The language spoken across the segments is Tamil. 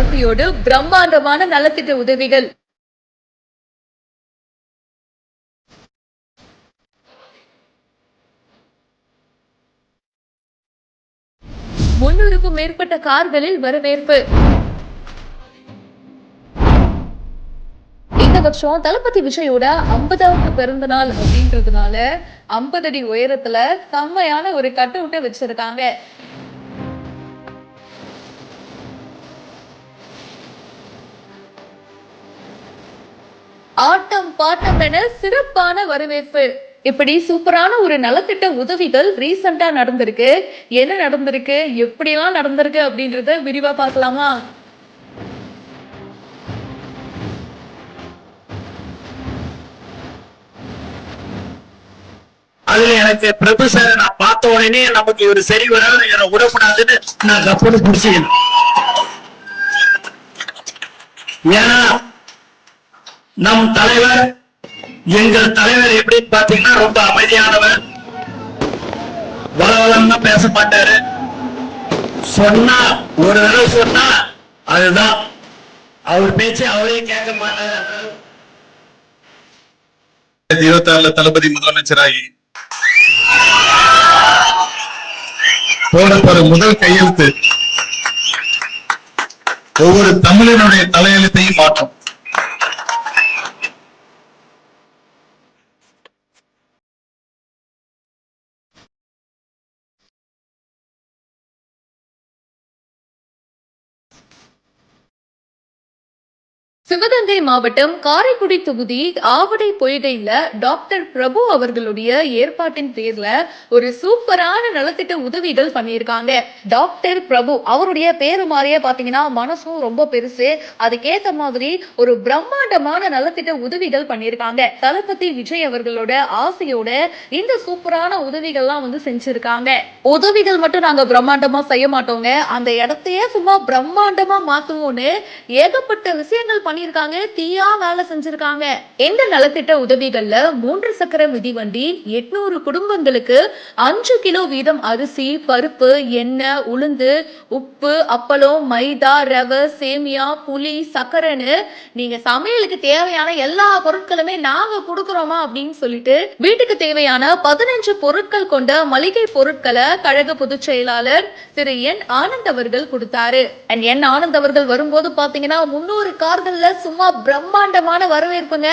ஆசையோடு பிரம்மாண்டமான நலத்திட்ட உதவிகள். முன்னூறுக்கும் மேற்பட்ட கார்களில் வரவேற்பு. இந்த வருஷம் தளபதி விஜயோட 50வது பிறந்த நாள் அப்படின்றதுனால 50 அடி உயரத்துல செம்மையான ஒரு கட் அவுட்டை வச்சிருக்காங்க. ஆட்டம் பாட்டம் என சிறப்பான வரவேற்பு. இப்படி சூப்பரான ஒரு நலத்திட்ட உதவிகள் ரீசெண்டா நடந்திருக்கு. என்ன நடந்திருக்கு, எப்படியெல்லாம் நடந்திருக்கு அப்படின்றத விரிவா பார்க்கலாமா? அதுல எனக்கு பிரபு சார் நான் பார்த்த உடனே நமக்கு ஒரு சரி வர உடப்படாதுன்னு நான் கப்பனு பிடிச்சிக்கணும். ஏன்னா நம் தலைவர், எங்கள் தலைவர் எப்படின்னு பாத்தீங்கன்னா ரொம்ப அமைதியானவர், வளவளம்னா பேச மாட்டாரு. சொன்னா ஒரு தடவை சொன்னா அதுதான், அவர் பேச்சு அவரே கேட்க மாட்டாரு. 2026 தளபதி முதலமைச்சராகி போடப்போற முதல் கையெழுத்து ஒவ்வொரு தமிழனுடைய தலையெழுத்தையும் மாற்றும். சிவகங்கை மாவட்டம் காரைக்குடி தொகுதி ஆவடை பொய்கையில டாக்டர் பிரபு அவர்களுடைய ஏற்பாட்டின் பேர்ல ஒரு சூப்பரான நலத்திட்ட உதவிகள் பண்ணியிருக்காங்க. டாக்டர் பிரபு அவருடைய பேரு மாதிரியே பாத்தீங்கன்னா மனசும் ரொம்ப பெருசு. அதுக்கேத்த மாதிரி ஒரு பிரம்மாண்டமான நலத்திட்ட உதவிகள் பண்ணியிருக்காங்க. தளபதி விஜய் அவர்களோட ஆசையோட இந்த சூப்பரான உதவிகள்லாம் செஞ்சிருக்காங்க. உதவிகள் மட்டும் நாங்க பிரம்மாண்டமா செய்ய மாட்டோங்க, அந்த இடத்தையே சும்மா பிரம்மாண்டமா மாத்துவோம்னு ஏகப்பட்ட விஷயங்கள் பண்ணிருக்காங்க. தீயா வேலை செஞ்சிருக்காங்க. இந்த நலத்திட்ட உதவிகள்ல 3 சக்கர மிதிவண்டி, 800 குடும்பங்களுக்கு 5 கிலோ வீதம் அரிசி, பருப்பு, எண்ணெய், உளுந்து, உப்பு, அப்பளம், மைதா, ரவை, சேமியா, புளி, சக்கரைன்னு நீங்க சமையலுக்கு தேவையான எல்லா பொருட்களுமே நாங்க கொடுக்கிறோமா அப்படின்னு சொல்லிட்டு வீட்டுக்கு தேவையான 15 பொருட்கள் கொண்ட மளிகை பொருட்களை கழக பொதுச் செயலாளர் திரு என் ஆனந்த் அவர்கள் கொடுத்தாரு. என் ஆனந்த் அவர்கள் வரும்போது பாத்தீங்கன்னா 300 கார்கள்ல சும்மா பிரம்மாண்டமான வரவேற்புங்க.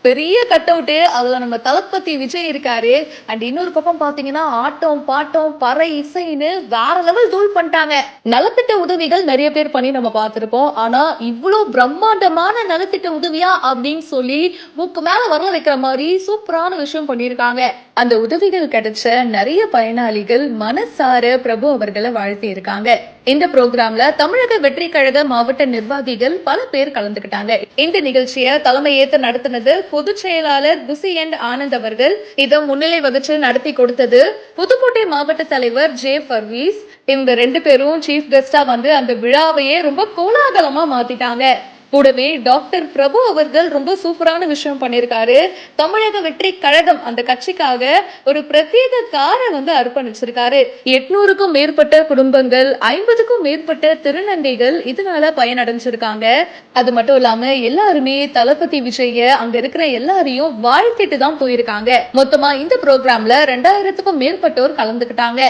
பெரிய கட் அவுட், அதுல நம்ம தளபதி விஜய் இருக்காரு. அண்ட் இன்னொரு பக்கம் பாத்தீங்கன்னா ஆட்டம் பாட்டம் பறை இசைன்னு வேற லெவல் தூள் பண்ணிட்டாங்க. நலத்திட்ட உதவிகள் நிறைய பேர் பண்ணி நம்ம பார்த்திருப்போம். ஆனா இவ்வளவு பிரம்மாண்டமான நலத்திட்ட உதவியா அப்படின்னு சொல்லி மூக்கு மேல வரல வைக்கிற மாதிரி சூப்பரான விஷயம் பண்ணியிருக்காங்க. அந்த உதவிகள் கிடைச்ச நிறைய பயனாளிகள் மனசார பிரபு அவர்களை வாழ்த்தி இருக்காங்க. இந்த ப்ரோக்ராம்ல தமிழக வெற்றி கழக மாவட்ட நிர்வாகிகள் பல பேர் கலந்துக்கிட்டாங்க. இந்த நிகழ்ச்சியை தலைமை ஏற்று நடத்தினது பொதுச் செயலாளர் புசி என் ஆனந்த் அவர்கள். இதை முன்னிலை வகிச்சு நடத்தி கொடுத்தது புதுக்கோட்டை மாவட்ட தலைவர் ஜே பர்வீஸ். இந்த 2 பேரும் சீஃப் கெஸ்டா அந்த விழாவையே ரொம்ப கோலாகலமா மாத்திட்டாங்க. கூடவே டாக்டர் பிரபு அவர்கள் ரொம்ப சூப்பரான விஷயம் பண்ணியிருக்காரு. தமிழக வெற்றி கழகம் அந்த கட்சிக்காக ஒரு பிரத்யேக காரை அர்ப்பணிச்சிருக்காரு. 800க்கும் மேற்பட்ட குடும்பங்கள், 50க்கும் மேற்பட்ட திருநங்கைகள் இதனால பயனடைஞ்சிருக்காங்க. அது மட்டும் இல்லாம எல்லாருமே தளபதி விஜய அங்க இருக்கிற எல்லாரையும் வாழ்த்திட்டு தான் போயிருக்காங்க. மொத்தமா இந்த ப்ரோக்ராம்ல 2000க்கும் மேற்பட்டோர் கலந்துக்கிட்டாங்க.